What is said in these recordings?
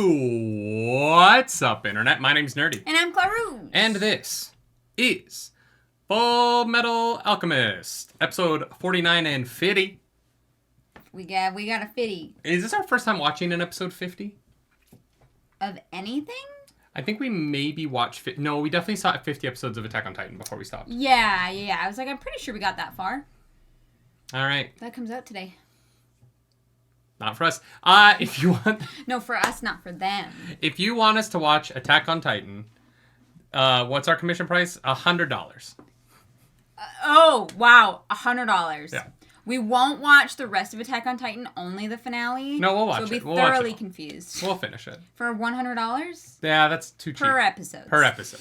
What's up, Internet? My name's Nerdy. And I'm Clarus. And this is Full Metal Alchemist, episode 49 and 50. We got a 50. Is this our first time watching an episode 50? Of anything? I think we maybe watched... No, we definitely saw 50 episodes of Attack on Titan before we stopped. Yeah. I was like, I'm pretty sure we got that far. All right. That comes out today. Not for us. If you want... No, for us, not for them. If you want us to watch Attack on Titan, what's our commission price? $100. Oh, wow. $100. Yeah. We won't watch the rest of Attack on Titan, only the finale. No, we'll watch it. it. We'll be thoroughly confused. We'll finish it. For $100? Yeah, that's too cheap. Per episode. Per episode.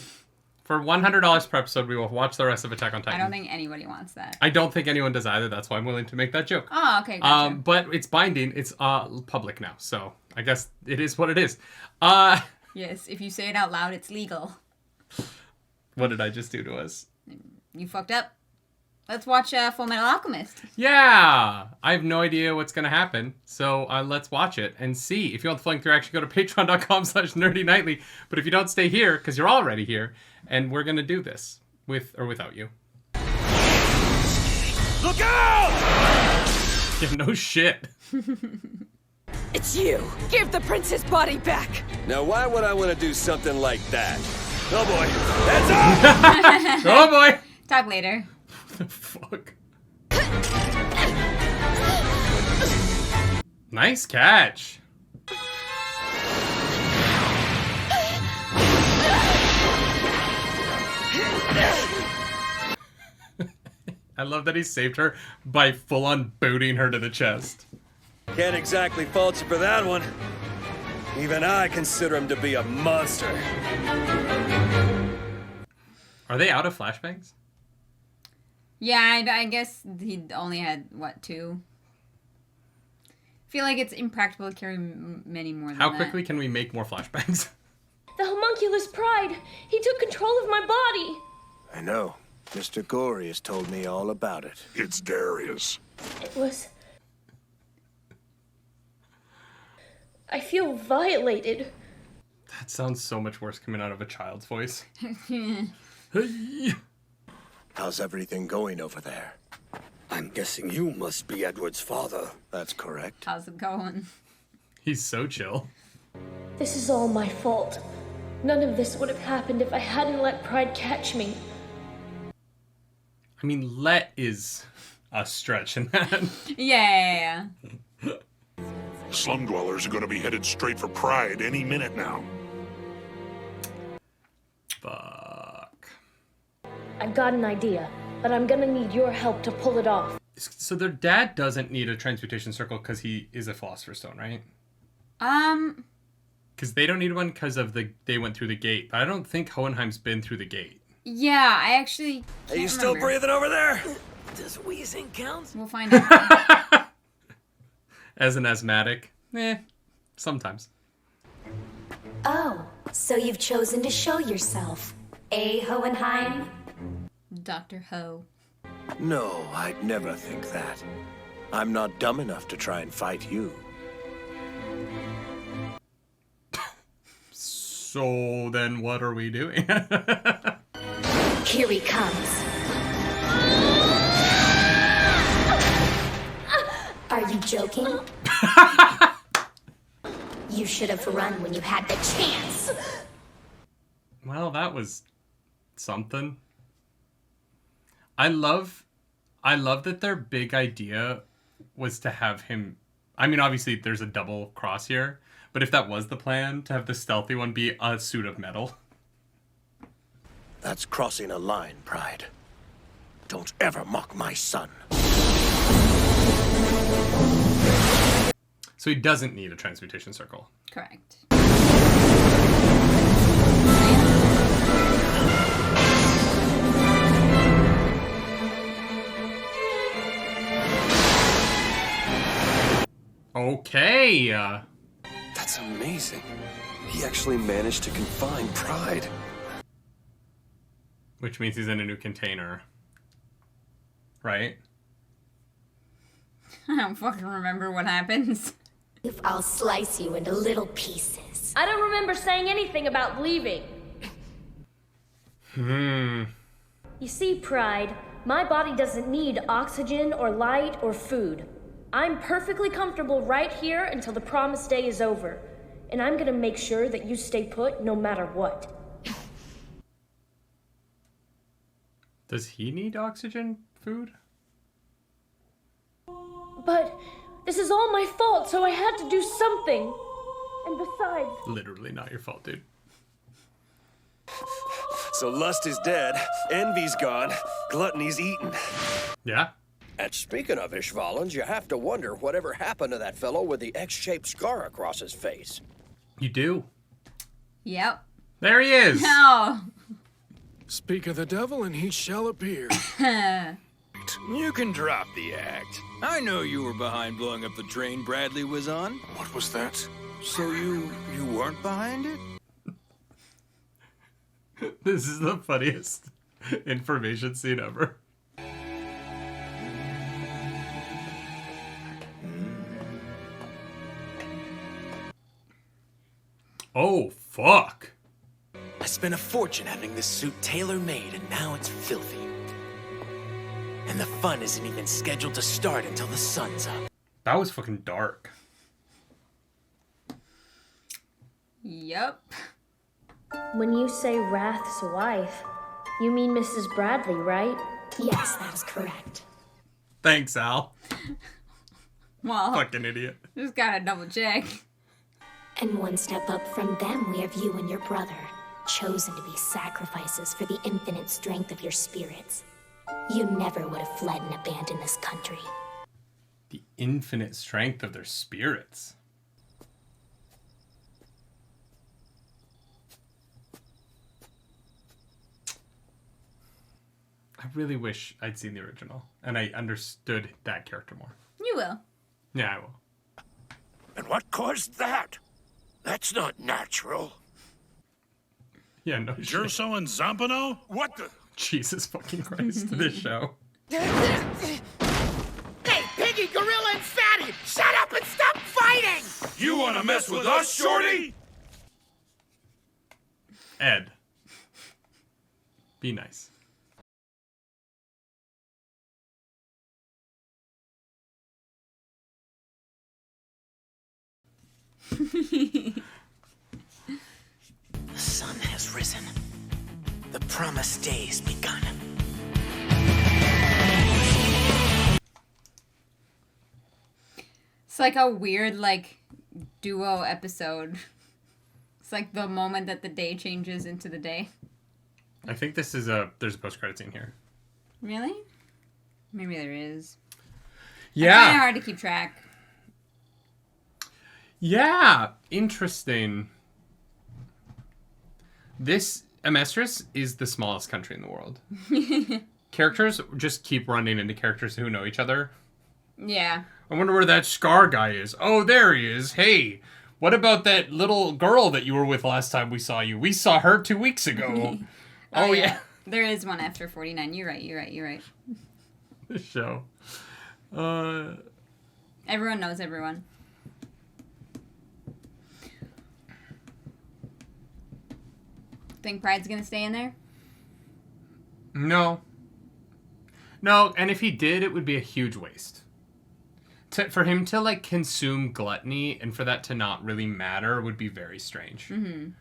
For $100 per episode, we will watch the rest of Attack on Titan. I don't think anybody wants that. I don't think anyone does either. That's why I'm willing to make that joke. Oh, okay. Gotcha. But it's binding. It's public now. So I guess it is what it is. Yes, if you say it out loud, it's legal. What did I just do to us? You fucked up. Let's watch Full Metal Alchemist. Yeah! I have no idea what's going to happen. So let's watch it and see. If you want the flying through action, go to patreon.com/nerdynightly. But if you don't, stay here, because you're already here. And we're going to do this. With or without you. Look out! Yeah, no shit. It's you! Give the prince's body back! Now, why would I want to do something like that? Oh boy, that's up! Oh boy! Talk later. The fuck? Nice catch. I love that he saved her by full-on booting her to the chest. Can't exactly fault you for that one. Even I consider him to be a monster. Are they out of flashbangs? Yeah, I guess he only had, what, 2? I feel like it's impractical to carry many more than How that. quickly can we make more flashbangs? The homunculus pride! He took control of my body! I know. Mr. Gory has told me all about it. It's Darius. It was... I feel violated. That sounds so much worse coming out of a child's voice. How's everything going over there? I'm guessing you must be Edward's father. That's correct. How's it going? He's so chill. This is all my fault. None of this would have happened if I hadn't let pride catch me. I mean, let is a stretch in that. Yeah. Slum dwellers are going to be headed straight for Pride any minute now. Fuck. I've got an idea, but I'm gonna need your help to pull it off. So their dad doesn't need a transmutation circle because he is a Philosopher's Stone, right? Because they don't need one because of they went through the gate. But I don't think Hohenheim's been through the gate. Yeah, I actually can't Are you still remember. breathing over there? Does wheezing count? We'll find out. As an asthmatic? Sometimes. Oh, so you've chosen to show yourself, eh, Hohenheim? Dr. Ho. No, I'd never think that. I'm not dumb enough to try and fight you. So then what are we doing? Here he comes. Are you joking? You should have run when you had the chance. Well, that was something. I love that their big idea was to have him... I mean, obviously, there's a double cross here. But if that was the plan, to have the stealthy one be a suit of metal. That's crossing a line, Pride. Don't ever mock my son. So he doesn't need a transmutation circle. Correct. Okay. That's amazing. He actually managed to confine Pride. Which means he's in a new container. Right? I don't fucking remember what happens. I'll slice you into little pieces. I don't remember saying anything about leaving. You see, Pride, my body doesn't need oxygen or light or food. I'm perfectly comfortable right here until the promised day is over. And I'm gonna make sure that you stay put no matter what. Does he need oxygen food? But this is all my fault, so I had to do something. And besides... Literally not your fault, dude. So lust is dead, envy's gone, gluttony's eaten. Yeah? And speaking of Ishvalans, you have to wonder whatever happened to that fellow with the X-shaped scar across his face. You do. Yep. There he is. No. Speak of the devil and he shall appear. You can drop the act. I know you were behind blowing up the train Bradley was on. What was that? So you weren't behind it? This is the funniest information scene ever. Oh, fuck. I spent a fortune having this suit tailor-made, and now it's filthy. And the fun isn't even scheduled to start until the sun's up. That was fucking dark. Yep. When you say Wrath's wife, you mean Mrs. Bradley, right? Yes, that's correct. Thanks, Al. Well, Fucking idiot. just gotta double check. And one step up from them, we have you and your brother, chosen to be sacrifices for the infinite strength of your spirits. You never would have fled and abandoned this country. The infinite strength of their spirits. I really wish I'd seen the original and I understood that character more. You will. Yeah, I will. And what caused that? That's not natural. Yeah, no shit. Jerso and Zampano? What the? Jesus fucking Christ, this show. Hey, Piggy, Gorilla, and Fatty! Shut up and stop fighting! You want to mess with us, Shorty? Ed. Be nice. The sun has risen. The promised day's begun. It's like a weird, like, duo episode. It's like the moment that the day changes into the day. I think there's a post-credit scene here. Really? Maybe there is. Yeah. It's kind of hard to keep track. Yeah, interesting. This Amestris is the smallest country in the world. Characters just keep running into characters who know each other. Yeah. I wonder where that Scar guy is. Oh, there he is. Hey, what about that little girl that you were with last time we saw you? We saw her 2 weeks ago. Oh, yeah. There is one after 49. You're right. This show. Everyone knows everyone. Think Pride's gonna stay in there? No, and if he did, it would be a huge waste. For him to, like, consume gluttony and for that to not really matter would be very strange. Mm-hmm.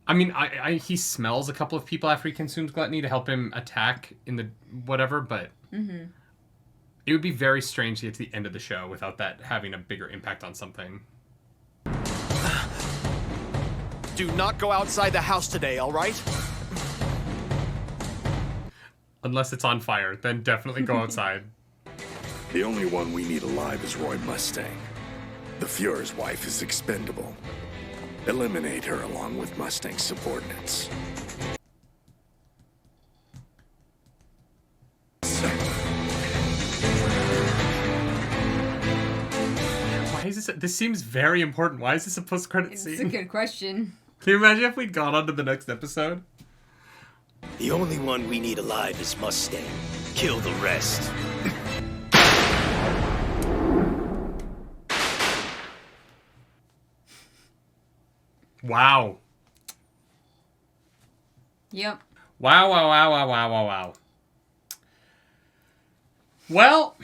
I mean, he smells a couple of people after he consumes gluttony to help him attack in the whatever, but Mm-hmm. it would be very strange to get to the end of the show without that having a bigger impact on something. Do not go outside the house today, all right? Unless it's on fire, then definitely go outside. The only one we need alive is Roy Mustang. The Fuhrer's wife is expendable. Eliminate her along with Mustang's subordinates. Why is this? This seems very important. Why is this a post-credit scene? It's a good question. Can you imagine if we'd gone on to the next episode? The only one we need alive is Mustang. Kill the rest. Wow. Yep. Wow. Well,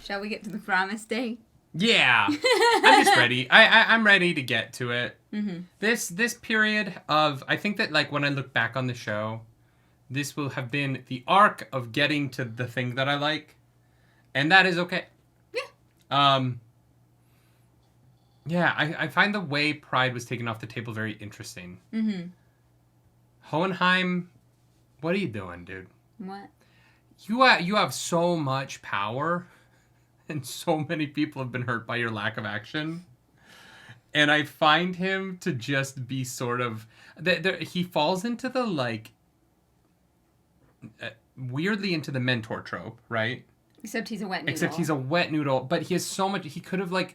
shall we get to the promise day? Yeah. I'm just ready. I'm ready to get to it. Mm-hmm. This period of, I think that like when I look back on the show, this will have been the arc of getting to the thing that I like. And that is okay. Yeah. Yeah, I find the way Pride was taken off the table very interesting. Mm-hmm. Hohenheim, what are you doing, dude? What? You have so much power, and so many people have been hurt by your lack of action. And I find him to just be sort of... he falls into the, like... weirdly into the mentor trope, right? Except he's a wet noodle. Except he's a wet noodle, but he has so much... He could have, like...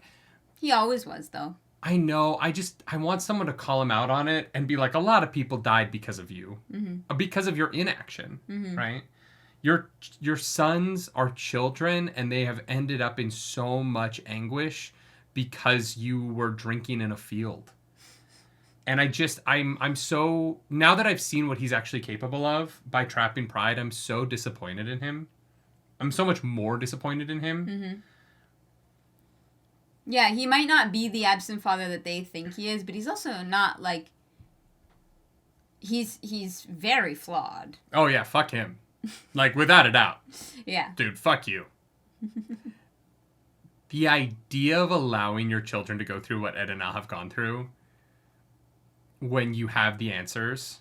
He always was, though. I know. I want someone to call him out on it and be like, a lot of people died because of you. Mm-hmm. Because of your inaction, mm-hmm. right? Your sons are children, and they have ended up in so much anguish because you were drinking in a field. And I'm so... Now that I've seen what he's actually capable of by trapping Pride, I'm so disappointed in him. I'm so much more disappointed in him. Mm-hmm. Yeah, he might not be the absent father that they think he is, but he's also not, like... He's very flawed. Oh, yeah, fuck him. Like, without a doubt. Yeah. Dude, fuck you. The idea of allowing your children to go through what Ed and Al have gone through when you have the answers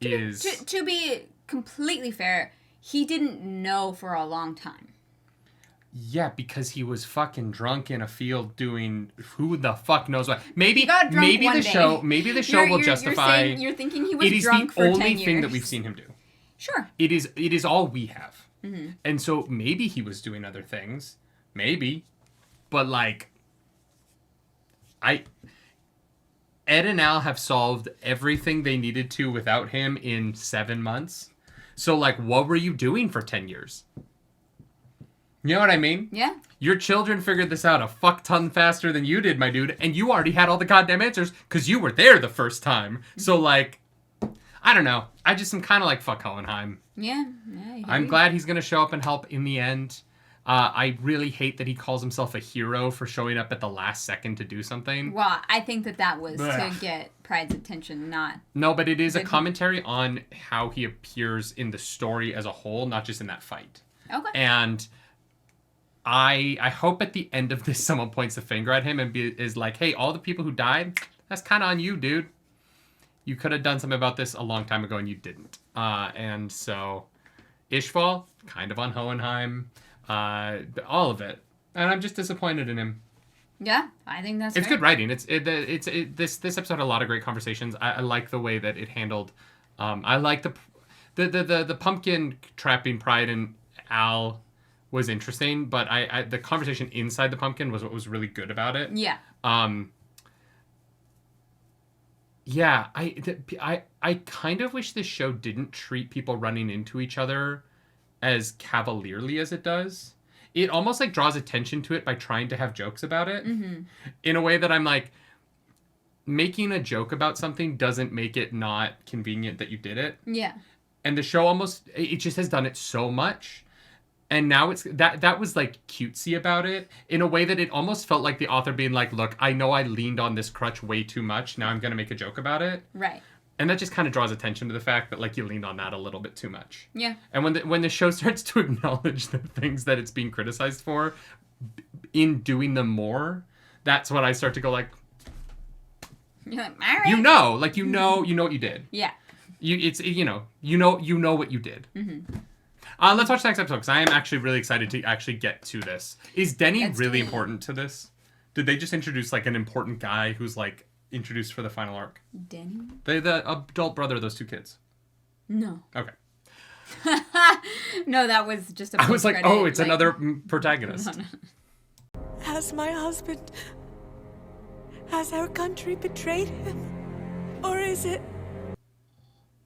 is... To be completely fair, he didn't know for a long time. Yeah, because he was fucking drunk in a field doing who the fuck knows what. Maybe maybe the show will justify. You're thinking he was It drunk is for the 10 only years. thing that we've seen him do. Sure. It is all we have. Mm-hmm. And so maybe he was doing other things. Maybe. But like Ed and Al have solved everything they needed to without him in 7 months. So like what were you doing for 10 years? You know what I mean? Yeah. Your children figured this out a fuck ton faster than you did, my dude, and you already had all the goddamn answers because you were there the first time. So, like, I don't know. I just am kind of like, fuck Hohenheim. Yeah. I'm glad he's going to show up and help in the end. I really hate that he calls himself a hero for showing up at the last second to do something. Well, I think that was to get Pride's attention, not... No, but it is a commentary on how he appears in the story as a whole, not just in that fight. Okay. And... I hope at the end of this someone points the finger at him and is like, hey, all the people who died, that's kind of on you, dude. You could have done something about this a long time ago and you didn't. And so Ishval, kind of on Hohenheim, all of it. And I'm just disappointed in him. Yeah, I think that's It's good writing. This episode had a lot of great conversations. I like the way that it handled. I like the pumpkin trapping Pride and Al was interesting, but the conversation inside the pumpkin was what was really good about it. Yeah. Yeah, I kind of wish this show didn't treat people running into each other as cavalierly as it does. It almost like draws attention to it by trying to have jokes about it in a way that I'm like, making a joke about something doesn't make it not convenient that you did it. Yeah. And the show it just has done it so much. And now it's that was like cutesy about it in a way that it almost felt like the author being like, look, I know I leaned on this crutch way too much. Now I'm going to make a joke about it. Right. And that just kind of draws attention to the fact that like you leaned on that a little bit too much. Yeah. And when the show starts to acknowledge the things that it's being criticized for in doing them more, that's when I start to go like, you're like, all right. you know what you did. Yeah. You know what you did. Mm-hmm. Let's watch the next episode, because I am actually really excited to actually get to this. Is Denny really important to this? Did they just introduce, like, an important guy who's, like, introduced for the final arc? Denny? The adult brother of those two kids. No. Okay. No, that was just a I was like, oh, it's another protagonist. No. Has my husband... Has our country betrayed him? Or is it...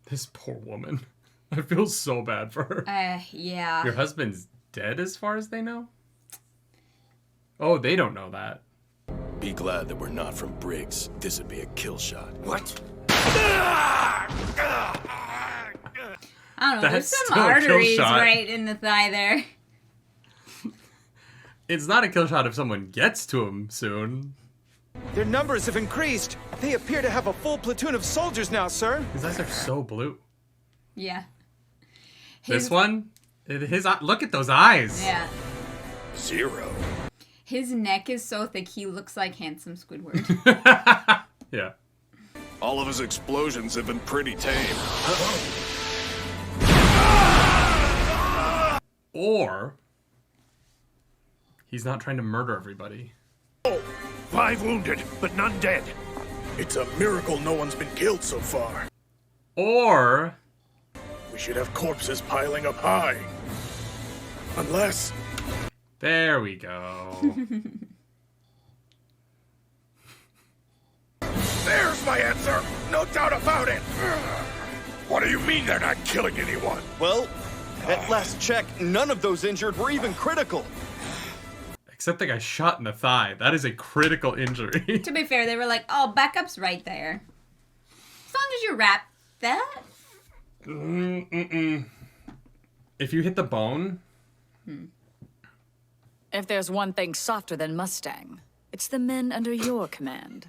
This poor woman. I feel so bad for her. Yeah. Your husband's dead as far as they know? Oh, they don't know that. Be glad that we're not from Briggs. This would be a kill shot. What? I don't know. That's There's some still a kill arteries shot. right in the thigh there. It's not a kill shot if someone gets to him soon. Their numbers have increased. They appear to have a full platoon of soldiers now, sir. These eyes are so blue. Yeah. This one, look at those eyes. Yeah. 0. His neck is so thick, he looks like handsome Squidward. Yeah. All of his explosions have been pretty tame. Or he's not trying to murder everybody. 5 wounded, but none dead. It's a miracle no one's been killed so far. Or we should have corpses piling up high. Unless... There we go. There's my answer! No doubt about it! What do you mean they're not killing anyone? Well, at last check, none of those injured were even critical. Except the guy shot in the thigh. That is a critical injury. To be fair, they were like, oh, backup's right there. As long as you wrap that. If you hit the bone... If there's one thing softer than Mustang, it's the men under your command.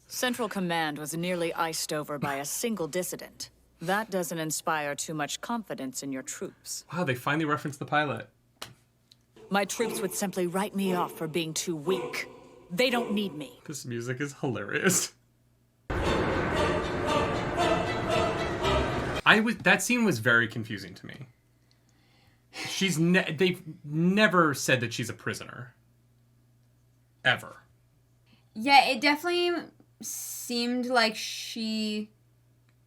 Central Command was nearly iced over by a single dissident. That doesn't inspire too much confidence in your troops. Wow, they finally referenced the pilot. My troops would simply write me off for being too weak. They don't need me. This music is hilarious. That scene was very confusing to me. They've never said that she's a prisoner. Ever. Yeah, it definitely seemed like she...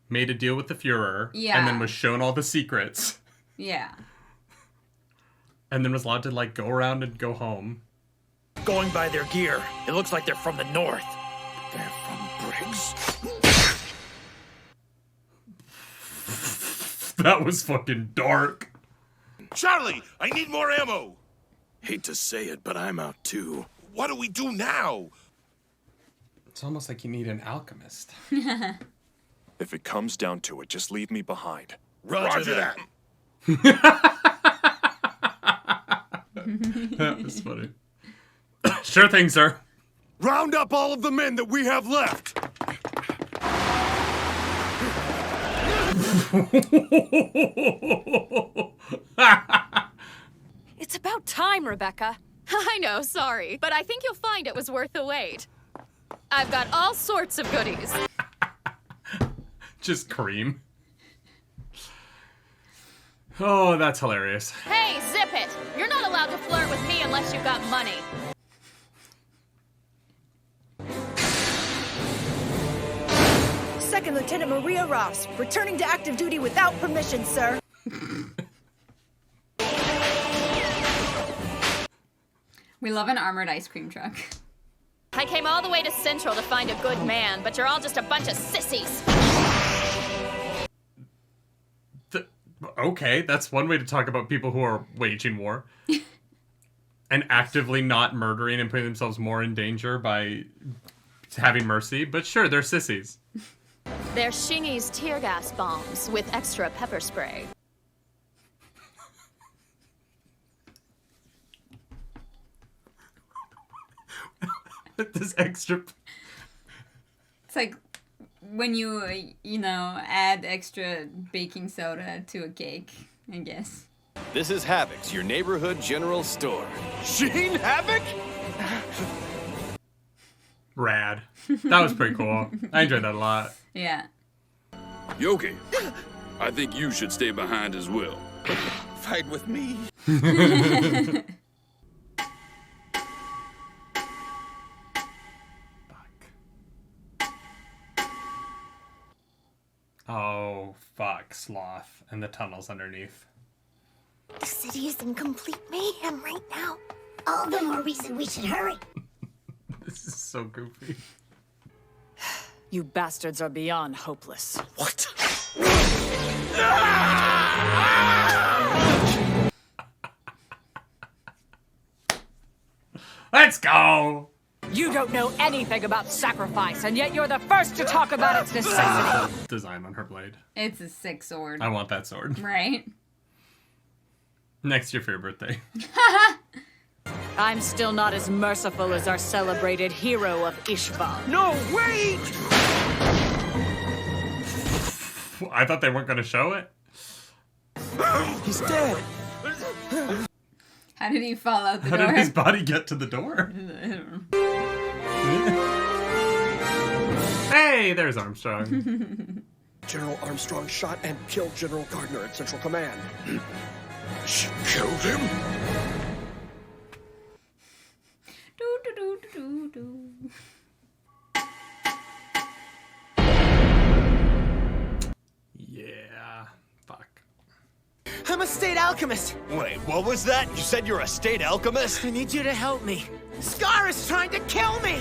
Made a deal with the Fuhrer. Yeah. And then was shown all the secrets. Yeah. And then was allowed to, like, go around and go home. Going by their gear, it looks like they're from the north. They're from Briggs? That was fucking dark. Charlie, I need more ammo! Hate to say it, but I'm out too. What do we do now? It's almost like you need an alchemist. If it comes down to it, just leave me behind. Roger that. That was funny. Sure thing, sir. Round up all of the men that we have left! It's about time, Rebecca. I know, sorry, but I think you'll find it was worth the wait. I've got all sorts of goodies. Just cream. Oh, that's hilarious. Hey, zip it! You're not allowed to flirt with me unless you've got money. Second Lieutenant Maria Ross, returning to active duty without permission, sir. We love an armored ice cream truck. I came all the way to Central to find a good man, but you're all just a bunch of sissies. Okay, that's one way to talk about people who are waging war. And actively not murdering and putting themselves more in danger by having mercy. But sure, they're sissies. They're Shingy's tear gas bombs with extra pepper spray. This extra... It's like when you add extra baking soda to a cake, I guess. This is Havoc's, your neighborhood general store. Sheen Havoc? Rad. That was pretty cool. I enjoyed that a lot. Yeah. Yogi, I think you should stay behind as well. Fight with me? Oh, fuck, Sloth. And the tunnels underneath. The city is in complete mayhem right now. All the more reason we should hurry. This is so goofy. You bastards are beyond hopeless. What? Let's go. You don't know anything about sacrifice, and yet you're the first to talk about its necessity. Design on her blade. It's a sick sword. I want that sword. Right? Next year for your birthday. I'm still not as merciful as our celebrated hero of Ishval. No, wait! I thought they weren't going to show it. He's dead. How did he fall out the How door? did his body get to the door? Hey, there's Armstrong. General Armstrong shot and killed General Gardner at Central Command. She killed him? Do, do, do, do, do. Yeah. Fuck. I'm a state alchemist. Wait, what was that? You said you're a state alchemist? I need you to help me. Scar is trying to kill me.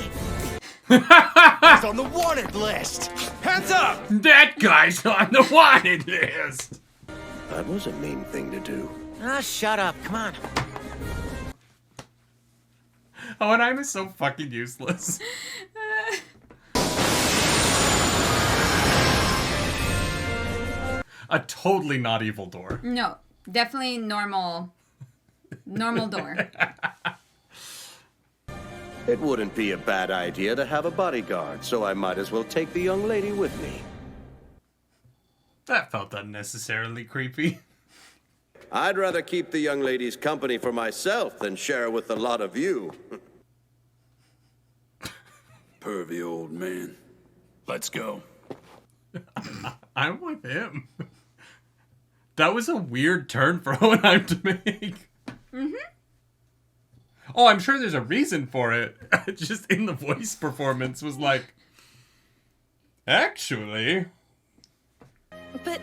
He's on the wanted list. Hands up! That guy's on the wanted list. That was a mean thing to do. Ah, shut up. Come on. Oh, and I'm so fucking useless. A totally not evil door. No, definitely normal door. It wouldn't be a bad idea to have a bodyguard, so I might as well take the young lady with me. That felt unnecessarily creepy. I'd rather keep the young lady's company for myself than share with a lot of you. Pervy old man. Let's go. I'm with him. That was a weird turn for Hohenheim to make. Mm-hmm. Oh, I'm sure there's a reason for it. Just in the voice performance was like, actually. But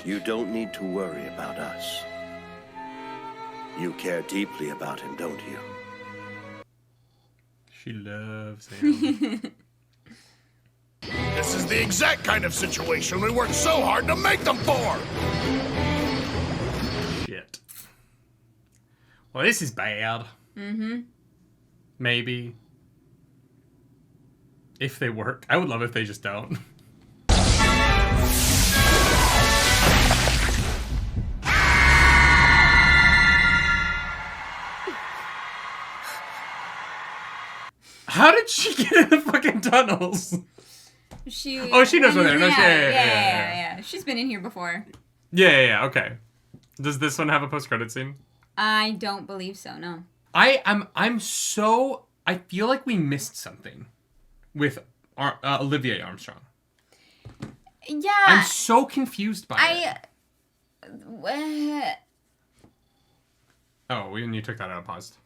You don't need to worry about us. You care deeply about him, don't you? She loves him. This is the exact kind of situation we worked so hard to make them for! Shit. Well, this is bad. Mm-hmm. Maybe. If they work. I would love if they just don't. How did she get in the fucking tunnels? She knows where they are. Yeah. She's been in here before. Yeah, okay. Does this one have a post-credit scene? I don't believe so, no. I feel like we missed something with Olivier Armstrong. Yeah. I'm so confused by it. Oh, you took that out of pause.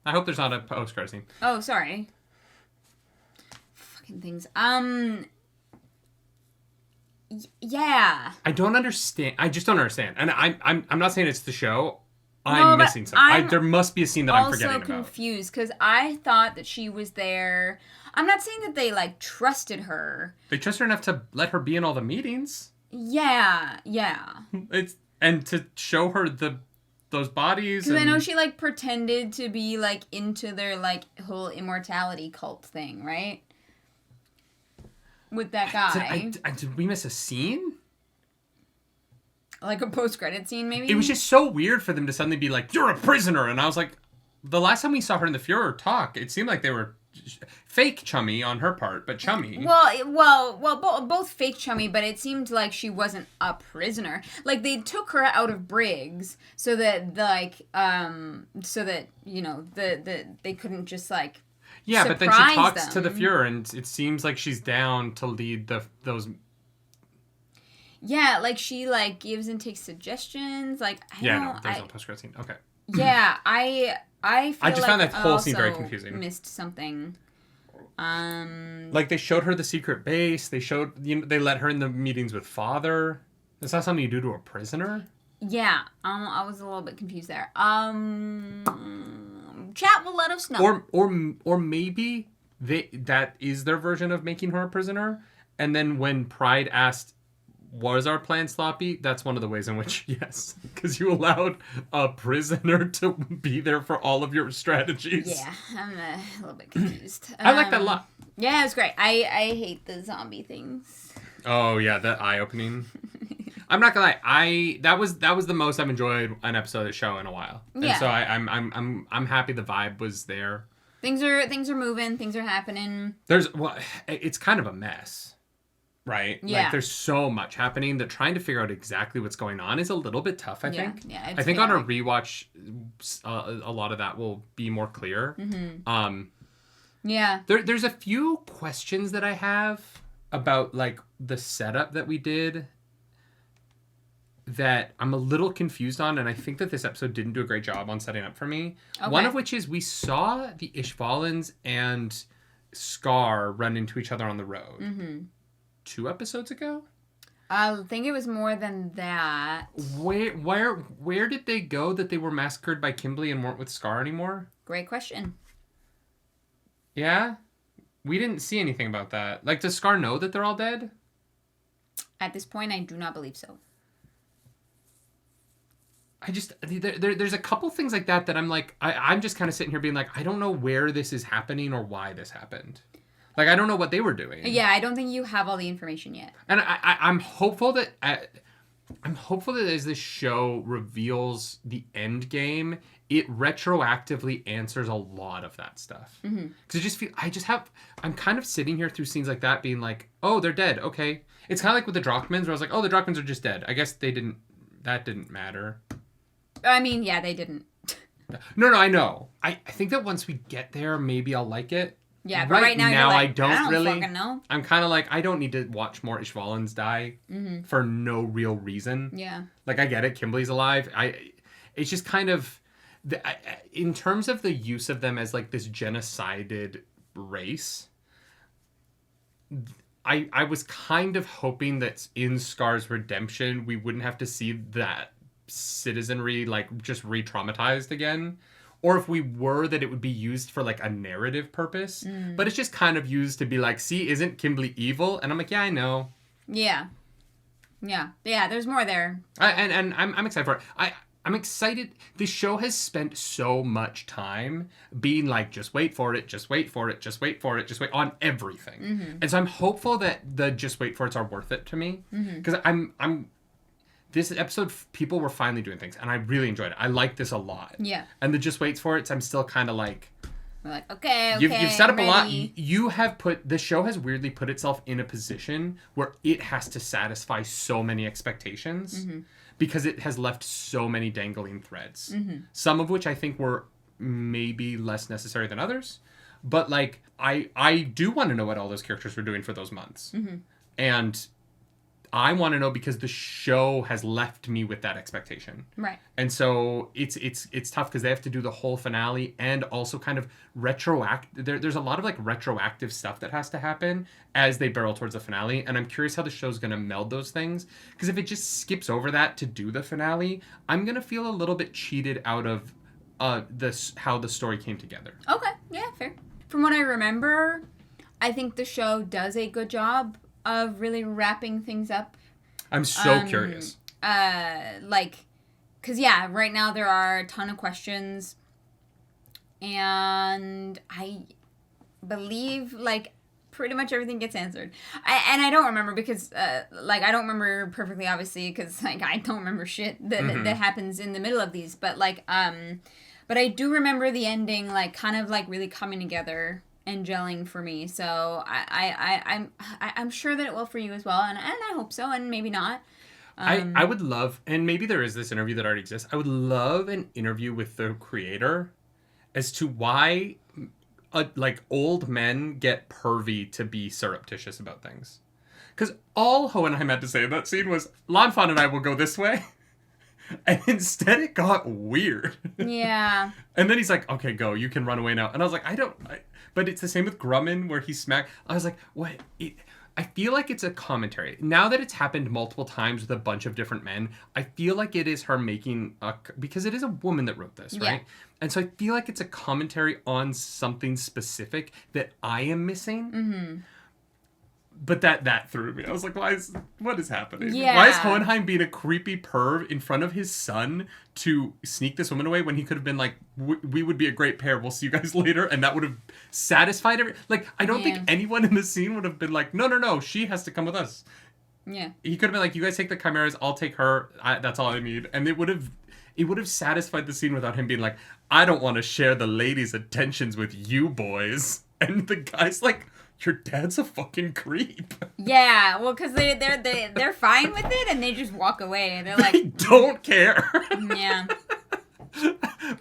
I hope there's not a post-credit scene. Oh, sorry. Fucking things. Yeah. I don't understand. I just don't understand. And I'm not saying it's the show. I'm missing something. There must be a scene that I'm forgetting about. I'm also confused because I thought that she was there. I'm not saying that they trusted her. They trust her enough to let her be in all the meetings. Yeah. And to show her those bodies. Because I know she pretended to be into their whole immortality cult thing, right? With that guy. Did we miss a scene? Like a post-credit scene, maybe? It was just so weird for them to suddenly be like, you're a prisoner. And I was like, the last time we saw her in the Fuhrer talk, it seemed like they were fake chummy on her part, but chummy. Both fake chummy, but it seemed like she wasn't a prisoner. They took her out of Briggs so that, they couldn't just, yeah, but then she talks them. to the Fuhrer, and it seems like she's down to lead those... Yeah, she gives and takes suggestions. There's no post-credit scene. Okay. Yeah, I just found that whole scene very confusing. Missed something. They showed her the secret base. They let her in the meetings with Father. That's not something you do to a prisoner. Yeah, I was a little bit confused there. Chat will let us know. Or maybe that is their version of making her a prisoner. And then when Pride asked was our plan sloppy? That's one of the ways in which, yes. Because you allowed a prisoner to be there for all of your strategies. Yeah, I'm a little bit confused. I like that a lot. Yeah, it was great. I hate the zombie things. Oh, yeah, the eye-opening. I'm not gonna lie. That was the most I've enjoyed an episode of the show in a while. Yeah. And so I'm happy the vibe was there. Things are moving. Things are happening. It's kind of a mess, right? Yeah. Like there's so much happening that trying to figure out exactly what's going on is a little bit tough. I think. Yeah. I think on a rewatch, a lot of that will be more clear. Mm-hmm. Yeah. There's a few questions that I have about like the setup that we did that I'm a little confused on, and I think that this episode didn't do a great job on setting up for me. Okay. One of which is we saw the Ishvalans and Scar run into each other on the road. Mm-hmm. 2 episodes ago? I think it was more than that. Where did they go that they were massacred by Kimberly and weren't with Scar anymore? Great question. Yeah? We didn't see anything about that. Like, does Scar know that they're all dead? At this point, I do not believe so. There's a couple things like that I'm like, I'm just kind of sitting here being like, I don't know where this is happening or why this happened. Like, I don't know what they were doing. Yeah, I don't think you have all the information yet. And I'm hopeful that as this show reveals the end game, it retroactively answers a lot of that stuff. Because I'm kind of sitting here through scenes like that being like, oh, they're dead. Okay. It's kind of like with the Drachmans where I was like, oh, the Drachmans are just dead. I guess that didn't matter. I mean, yeah, they didn't. No, I know. I think that once we get there, maybe I'll like it. Yeah, but right now you're like, I don't really fucking know. I'm kind of like, I don't need to watch more Ishvalans die for no real reason. Yeah. Like, I get it. Kimberly's alive. It's just kind of, in terms of the use of them as, like, this genocided race, I was kind of hoping that in Scar's redemption, we wouldn't have to see that citizenry, like, just re-traumatized again. Or if we were, that it would be used for, like, a narrative purpose. But it's just kind of used to be like, see, isn't Kimberly evil? And I'm like, yeah, I know. Yeah, there's more there. And I'm excited for it. I'm excited. The show has spent so much time being like, just wait for it, just wait for it, just wait for it, just wait on everything. And so I'm hopeful that the just wait for it's are worth it to me. Because this episode, people were finally doing things, and I really enjoyed it. I like this a lot. Yeah. And the just waits for it, I'm still kind of like... We're like, okay, You've set up ready. a lot. You have the show has weirdly put itself in a position where it has to satisfy so many expectations because it has left so many dangling threads. Some of which I think were maybe less necessary than others. But, like, I do want to know what all those characters were doing for those months. And I want to know because the show has left me with that expectation. Right. And so it's tough because they have to do the whole finale and also kind of there's a lot of, like, retroactive stuff that has to happen as they barrel towards the finale. And I'm curious how the show's going to meld those things. Because if it just skips over that to do the finale, I'm going to feel a little bit cheated out of how the story came together. Okay. Yeah, fair. From what I remember, I think the show does a good job of really wrapping things up. I'm so curious. Because, yeah, right now there are a ton of questions. And I believe, like, pretty much everything gets answered. I don't remember because, I don't remember perfectly, obviously, because, like, I don't remember shit that happens in the middle of these. But, like, but I do remember the ending, like, kind of, like, really coming together and gelling for me, so I'm sure that it will for you as well, and I hope so, and maybe not. I would love, and maybe there is this interview that already exists. I would love an interview with the creator as to why, like, old men get pervy to be surreptitious about things. Because all Hohenheim had to say in that scene was, Lanfan and I will go this way. And instead it got weird. Yeah. And then he's like, okay, go. You can run away now. And I was like, but it's the same with Grumman where he smacked. I was like, what? I feel like it's a commentary. Now that it's happened multiple times with a bunch of different men, I feel like it is her making because it is a woman that wrote this, right? Yeah. And so I feel like it's a commentary on something specific that I am missing. But that threw me. I was like, what is happening? Yeah. Why is Hohenheim being a creepy perv in front of his son to sneak this woman away when he could have been like, we would be a great pair. We'll see you guys later. And that would have satisfied like, I don't think anyone in the scene would have been like, no, she has to come with us. Yeah. He could have been like, you guys take the chimeras, I'll take her. That's all I need. And it would have satisfied the scene without him being like, I don't want to share the ladies' attentions with you boys. And the guy's like, your dad's a fucking creep. Yeah, well, because they're fine with it and they just walk away. They're like, they don't care. Yeah.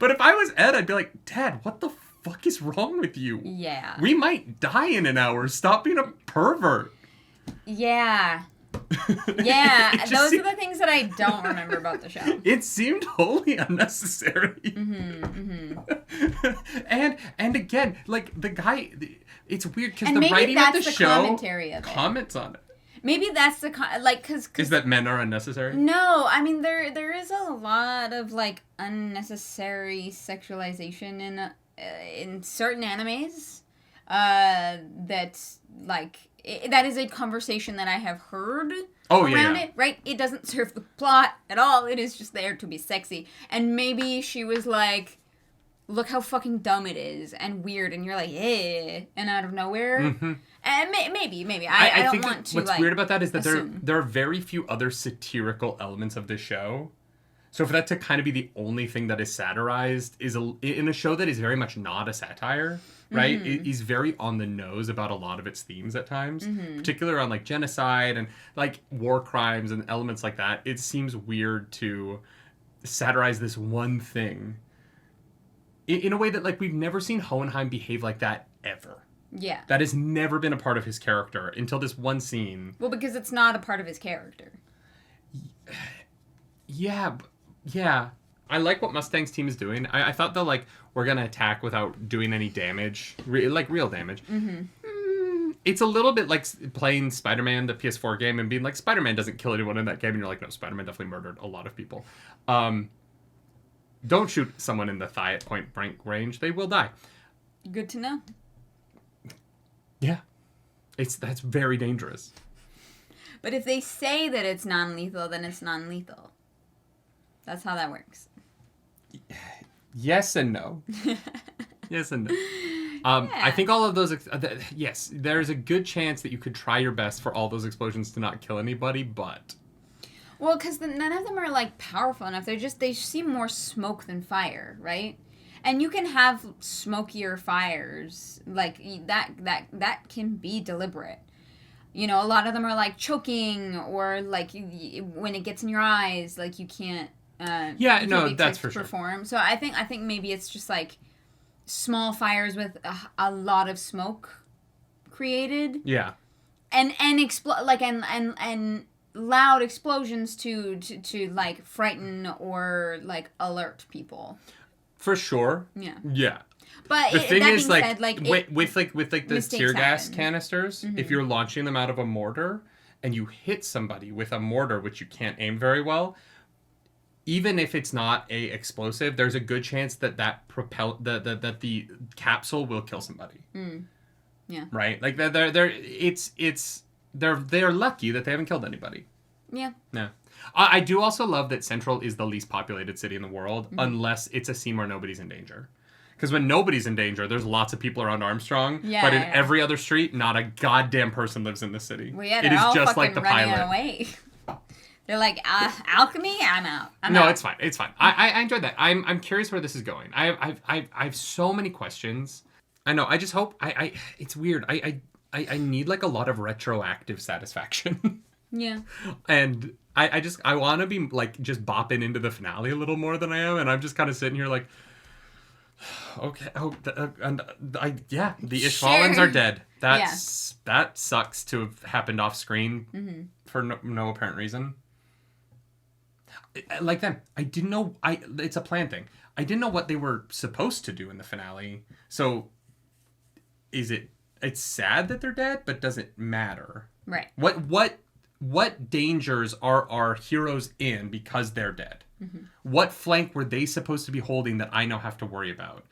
But if I was Ed, I'd be like, Dad, what the fuck is wrong with you? Yeah. We might die in an hour. Stop being a pervert. Yeah. Yeah, those are the things that I don't remember about the show. It seemed wholly unnecessary. And again, like the guy, it's weird because the writing of the show commentary of it. Comments on it. Maybe that's the because is that men are unnecessary? No, I mean there is a lot of like unnecessary sexualization in certain animes that's like. That is a conversation that I have heard around it, right? It doesn't serve the plot at all. It is just there to be sexy. And maybe she was like, look how fucking dumb it is and weird. And you're like, eh, and out of nowhere. Mm-hmm. And maybe. I don't think want to, what's like, weird about that is that assume. there are very few other satirical elements of this show. So for that to kind of be the only thing that is satirized is in a show that is very much not a satire, right? Mm-hmm. He's very on the nose about a lot of its themes at times, particularly around like genocide and like war crimes and elements like that. It seems weird to satirize this one thing in a way that like we've never seen Hohenheim behave like that ever. Yeah. That has never been a part of his character until this one scene. Well, because it's not a part of his character. Yeah, I like what Mustang's team is doing. I thought they're like, we're going to attack without doing any damage, like real damage. It's a little bit like playing Spider-Man, the PS4 game, and being like, Spider-Man doesn't kill anyone in that game. And you're like, no, Spider-Man definitely murdered a lot of people. Don't shoot someone in the thigh at point blank range. They will die. Good to know. Yeah. That's very dangerous. But if they say that it's non-lethal, then it's non-lethal. That's how that works. Yes and no. Yes and no. I think all of those... yes, there's a good chance that you could try your best for all those explosions to not kill anybody, but... Well, because none of them are, like, powerful enough. They seem more smoke than fire, right? And you can have smokier fires. Like, that can be deliberate. You know, a lot of them are, like, choking or, like, when it gets in your eyes, like, you can't... that's for sure. Perform. So I think maybe it's just like small fires with a lot of smoke created. Yeah. And loud explosions to like frighten or like alert people. For sure. Yeah. Yeah. But the thing is, like, said, like with the tear gas canisters, if you're launching them out of a mortar and you hit somebody with a mortar, which you can't aim very well. Even if it's not a explosive, there's a good chance that the capsule will kill somebody. Yeah. Right? Like they're lucky that they haven't killed anybody. Yeah. Yeah. I do also love that Central is the least populated city in the world, unless it's a scene where nobody's in danger. Because when nobody's in danger, there's lots of people around Armstrong. Yeah, but in every other street, not a goddamn person lives in the city. Well, yeah, they're all just fucking like the running pilot. Away. They're like, alchemy? I'm out. It's fine. It's fine. I enjoyed that. I'm curious where this is going. I have so many questions. I know. I just hope it's weird. I need like a lot of retroactive satisfaction. Yeah. And I want to be like just bopping into the finale a little more than I am, and I'm just kind of sitting here like, okay. Oh, the Ishvalans are dead. That sucks to have happened off screen for no apparent reason. Like them, I didn't know. It's a plan thing. I didn't know what they were supposed to do in the finale. So, it's sad that they're dead, but does it matter? Right. What dangers are our heroes in because they're dead? What flank were they supposed to be holding that I now have to worry about?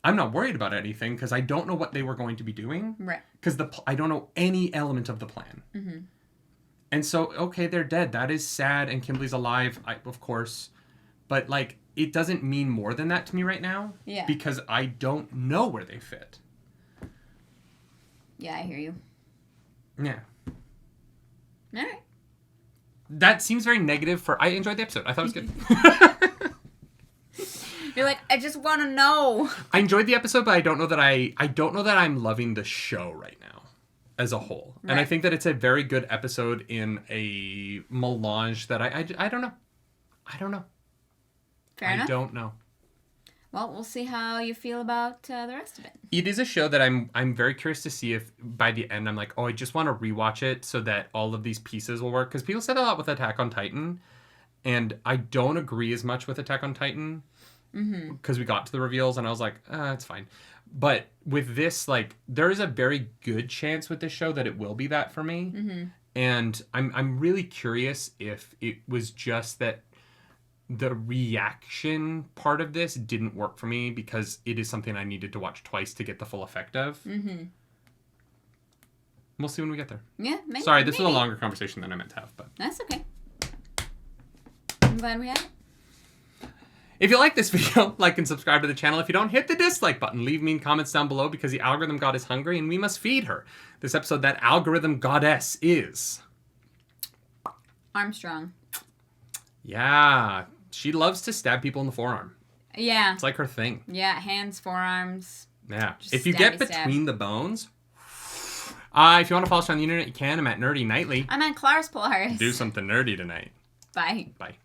I'm not worried about anything because I don't know what they were going to be doing. Right. Because I don't know any element of the plan. Mm-hmm. And so, okay, they're dead. That is sad, and Kimberly's alive, of course. But, like, it doesn't mean more than that to me right now. Yeah. Because I don't know where they fit. Yeah, I hear you. Yeah. All right. That seems very negative I enjoyed the episode. I thought it was good. You're like, I just want to know. I enjoyed the episode, but I don't know that I'm loving the show right now as a whole. Right. And I think that it's a very good episode in a melange that I don't know. I don't know. Fair enough. I don't know. Well, we'll see how you feel about the rest of it. It is a show that I'm very curious to see if by the end I'm like, oh, I just want to rewatch it so that all of these pieces will work. Because people said a lot with Attack on Titan, and I don't agree as much with Attack on Titan. Because we got to the reveals and I was like, it's fine. But with this, like, there is a very good chance with this show that it will be that for me. Mm-hmm. And I'm really curious if it was just that the reaction part of this didn't work for me because it is something I needed to watch twice to get the full effect of. Mm-hmm. We'll see when we get there. Yeah, maybe. Sorry, this was a longer conversation than I meant to have, but that's okay. I'm glad we had it. If you like this video, like and subscribe to the channel. If you don't, hit the dislike button. Leave mean comments down below because the algorithm god is hungry and we must feed her. This episode, that algorithm goddess is... Armstrong. Yeah. She loves to stab people in the forearm. Yeah. It's like her thing. Yeah, hands, forearms. Yeah. Just if you get between the bones... if you want to follow us on the internet, you can. I'm at nerdynightly. I'm at Claris Polaris. Do something nerdy tonight. Bye. Bye.